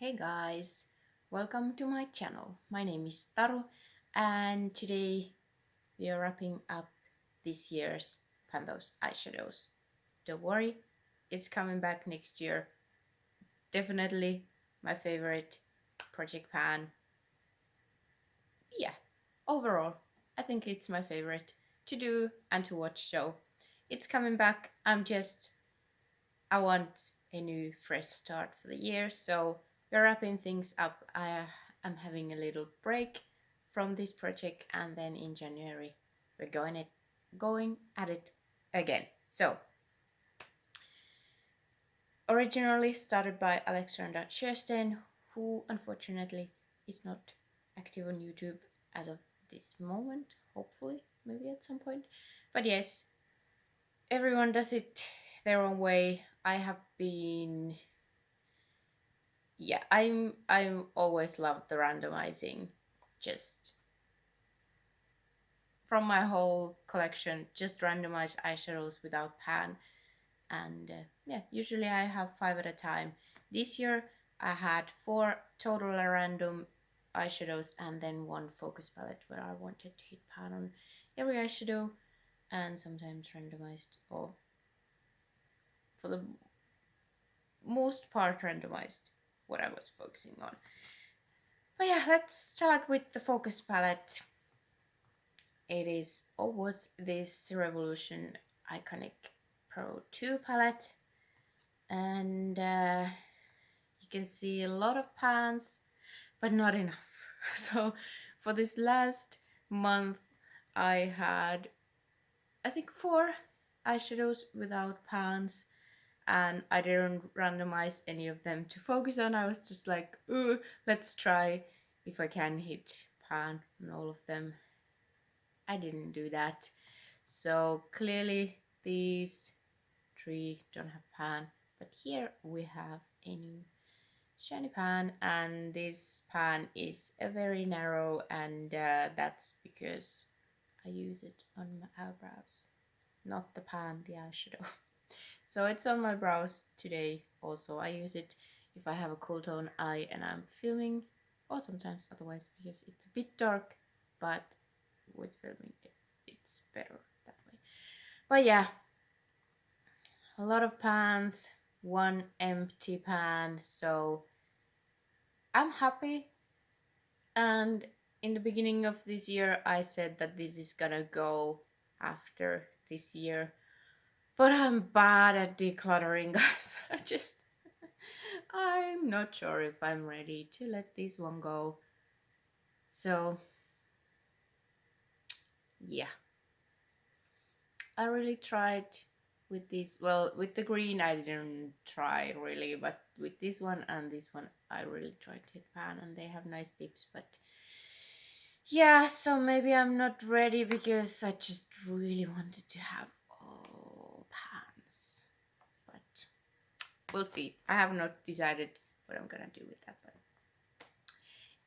Hey guys, welcome to my channel. My name is Taru and today we are wrapping up this year's Panthers eyeshadows. Don't worry, it's coming back next year. Definitely my favorite project pan. Yeah, overall, I think it's my favorite to do and to watch, so it's coming back. I want a new fresh start for the year, so we're wrapping things up. I'm having a little break from this project, and then in January we're going at it again. So originally started by Alexandra Sjösten, who unfortunately is not active on YouTube as of this moment. Hopefully, maybe at some point. But yes, everyone does it their own way. I have been yeah, I'm always loved the randomizing, just from my whole collection, just randomized eyeshadows without pan. And yeah, usually I have 5 at a time. This year I had 4 total random eyeshadows and then one focus palette where I wanted to hit pan on every eyeshadow, and sometimes randomized, or for the most part randomized what I was focusing on. But yeah, let's start with the focus palette. It is or was this Revolution Iconic Pro 2 palette, and you can see a lot of pans but not enough. So for this last month I had, I think, 4 eyeshadows without pans, and I didn't randomize any of them to focus on. I was just like, ooh, let's try if I can hit pan on all of them. I didn't do that. So clearly these 3 don't have pan, but here we have a new shiny pan, and this pan is a very narrow, and that's because I use it on my eyebrows, not the pan, the eyeshadow. So it's on my brows today also. I use it if I have a cool tone eye and I'm filming, or sometimes otherwise because it's a bit dark, but with filming it's better that way. But yeah, a lot of pans, one empty pan, so I'm happy. And in the beginning of this year I said that this is gonna go after this year, but I'm bad at decluttering, guys. I'm not sure if I'm ready to let this one go. So yeah, I really tried with this. Well, with the green I didn't try really, but with this one and this one I really tried to hit pan, and they have nice tips. But yeah, so maybe I'm not ready because I just really wanted to have all pans. But we'll see. I have not decided what I'm gonna do with that, but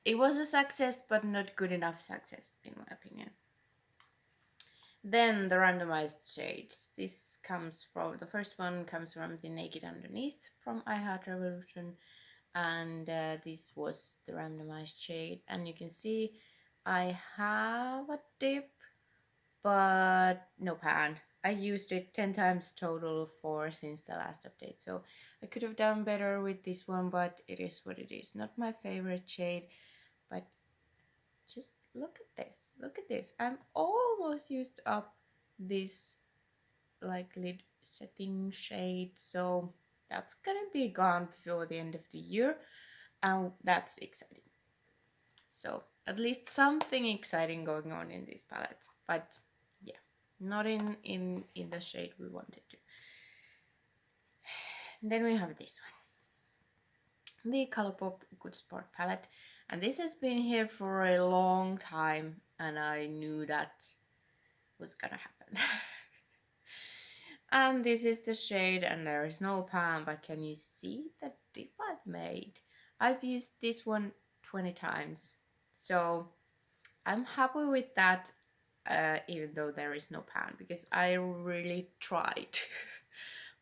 it was a success, but not good enough success in my opinion. Then the randomized shades. This comes from, the first one comes from the Naked Underneath from I Heart Revolution, and this was the randomized shade, and you can see I have a dip but no pan. I used it 10 times total for since the last update, so I could have done better with this one, but it is what it is. Not my favorite shade, but just look at this. Look at this. I'm almost used up this like lid setting shade, so that's gonna be gone before the end of the year, and that's exciting. So at least something exciting going on in this palette, but yeah, not in the shade we wanted to. And then we have this one, the Colourpop Good Sport palette, and this has been here for a long time, and I knew that was gonna happen. And this is the shade, and there is no pan, but can you see the dip I've made? I've used this one 20 times, so I'm happy with that, even though there is no pan, because I really tried.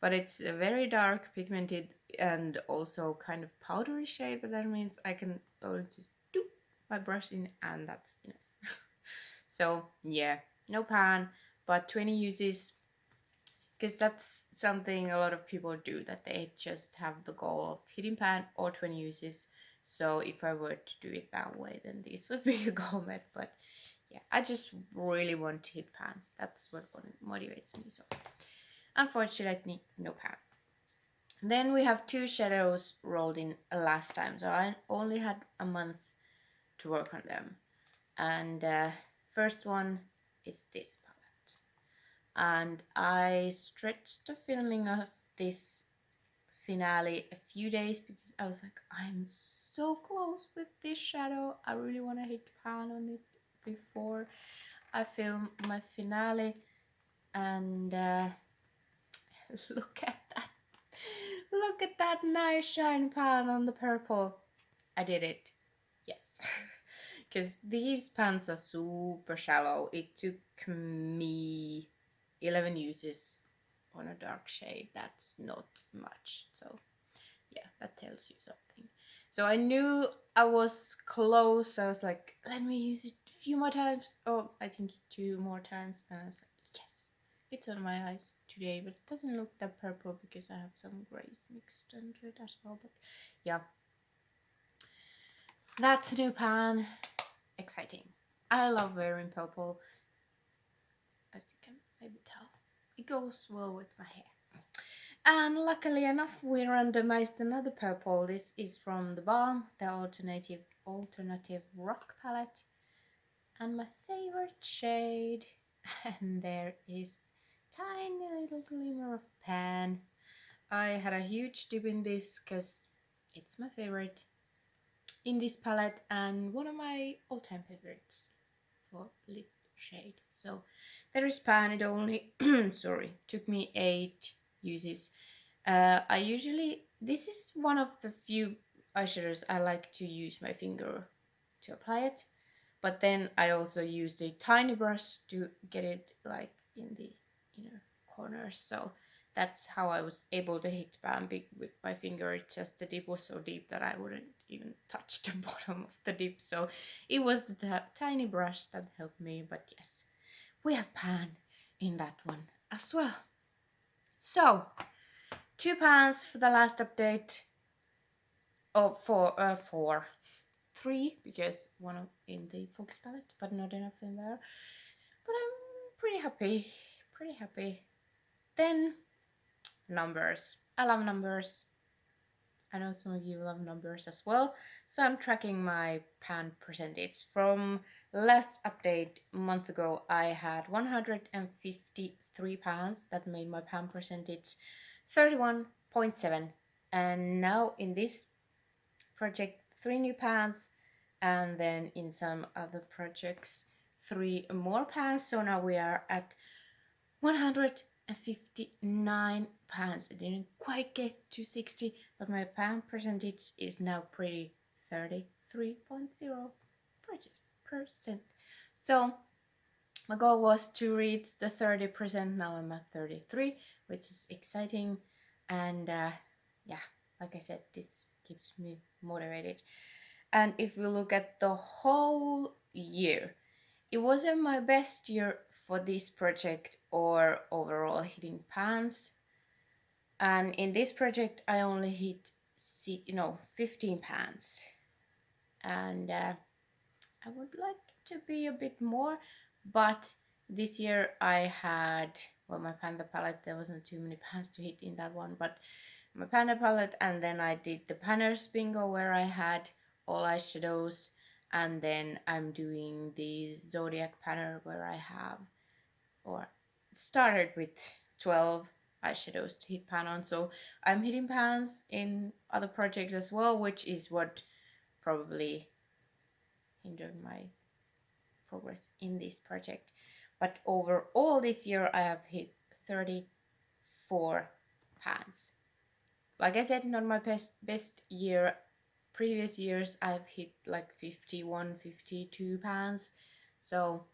But it's a very dark pigmented and also kind of powdery shade, but that means I can only just do my brush in and that's enough. So yeah, no pan, but 20 uses, because that's something a lot of people do, that they just have the goal of hitting pan or 20 uses. So if I were to do it that way, then this would be a goal met. But yeah, I just really want to hit pans. That's what motivates me. So unfortunately, no pan. Then we have two shadows rolled in last time, so I only had a month to work on them. And first one is this palette. And I stretched the filming of this finale a few days because I was like, I'm so close with this shadow. I really want to hit pan on it before I film my finale. And look at that. Look at that nice shine pan on the purple. I did it. Yes. Because these pans are super shallow. It took me 11 uses on a dark shade. That's not much. So yeah, that tells you something. So I knew I was close. I was like, let me use it a few more times. Oh, I think 2 more times. And I was like, yes, it's on my eyes today, but it doesn't look that purple because I have some grays mixed into it as well. But yeah, that's a new pan. Exciting. I love wearing purple, as you can maybe tell. It goes well with my hair. And luckily enough, we randomized another purple. This is from the Balm, the alternative rock palette, and my favorite shade. And there is tiny little glimmer of pan. I had a huge dip in this because it's my favorite in this palette and one of my all-time favorites for lit shade. So there is pan. It only sorry, took me 8 uses. I usually, this is one of the few eyeshadows I like to use my finger to apply it, but then I also used a tiny brush to get it like in the inner corners. So that's how I was able to hit Bambi with my finger. It's just the dip was so deep that I wouldn't even touch the bottom of the dip. So it was the tiny brush that helped me. But yes, we have pan in that one as well. So 2 pans for the last update. Oh, four. 3 because one in the focus palette, but not enough in there. But I'm pretty happy. Pretty happy. Then numbers. I love numbers. I know some of you love numbers as well. So I'm tracking my pan percentage. From last update a month ago, I had 153 pans. That made my pan percentage 31.7. And now in this project, 3 new pans, and then in some other projects 3 more pans. So now we are at 159 pans. I didn't quite get to 60, but my pan percentage is now pretty 33.0%. So my goal was to reach the 30%. Now I'm at 33, which is exciting. And yeah, like I said, this keeps me motivated. And if we look at the whole year, it wasn't my best year for this project or overall hitting pans. And in this project, I only hit 15 pans. And I would like to be a bit more, but this year I had, well, my panda palette, there wasn't too many pans to hit in that one, but my panda palette, and then I did the panners bingo where I had all eyeshadows, and then I'm doing the zodiac panner where I have, or started with 12 eyeshadows to hit pan on. So I'm hitting pans in other projects as well, which is what probably hindered my progress in this project. But overall this year I have hit 34 pans. Like I said, not my best year. Previous years I've hit like 51, 52 pans. So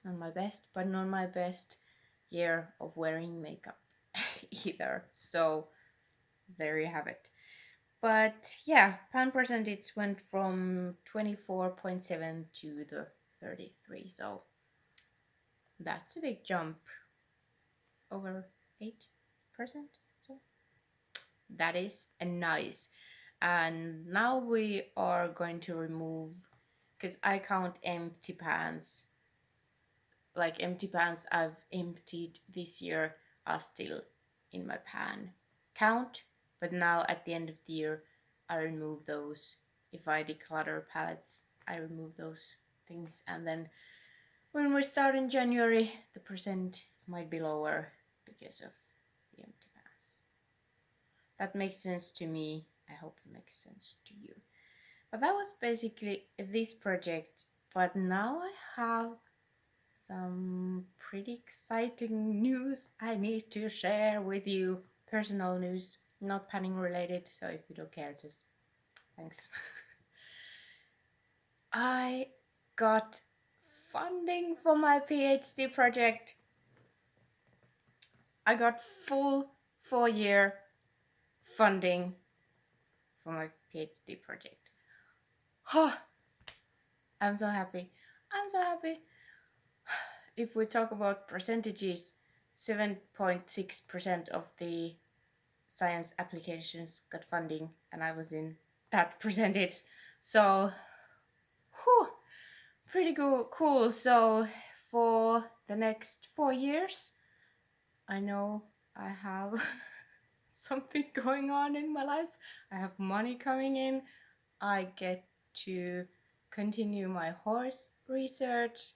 not my best, but not my best year of wearing makeup either. So there you have it. But yeah, pan percentage went from 24.7 to the 33. So that's a big jump, over 8%. So that is a nice. And now we are going to remove, because I count empty pans, like empty pans I've emptied this year are still in my pan count. But now at the end of the year, I remove those. If I declutter palettes, I remove those things. And then when we start in January, the percent might be lower because of the empty pans. That makes sense to me. I hope it makes sense to you. But that was basically this project. But now I have some pretty exciting news I need to share with you. Personal news, not panning related, so if you don't care, just thanks. I got funding for my PhD project. I got full 4-year funding for my PhD project. Oh, I'm so happy. I'm so happy. If we talk about percentages, 7.6% of the science applications got funding, and I was in that percentage. So, whew, pretty cool. So, for the next 4 years, I know I have something going on in my life. I have money coming in. I get to continue my horse research,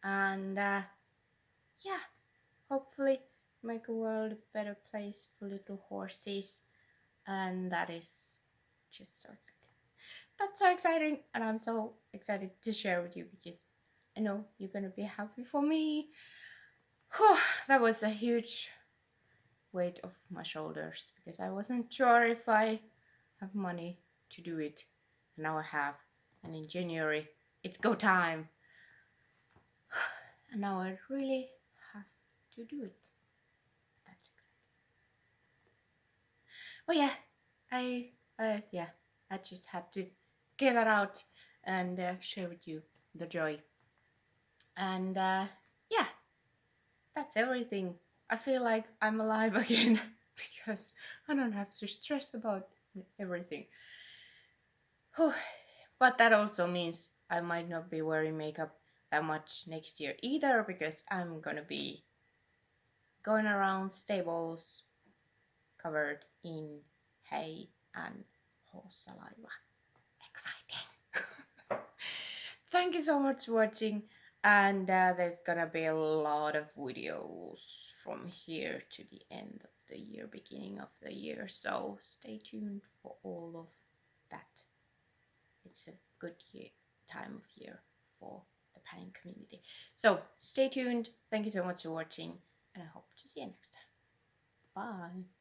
and yeah, hopefully make a world a better place for little horses. And that is just so exciting. That's so exciting, and I'm so excited to share with you because I know you're gonna be happy for me. Whew, that was a huge weight off my shoulders because I wasn't sure if I have money to do it. Now I have, and in January it's go time, and now I really have to do it. That's exciting. Oh yeah, yeah, I just had to get that out and share with you the joy. And yeah, that's everything. I feel like I'm alive again because I don't have to stress about everything. Whew. But that also means I might not be wearing makeup that much next year either because I'm gonna be going around stables covered in hay and horse saliva. Exciting. Thank you so much for watching, and there's gonna be a lot of videos from here to the end of the year, beginning of the year, so stay tuned for all of that. It's a good time of year for the panning community, so stay tuned. Thank you so much for watching, and I hope to see you next time. Bye.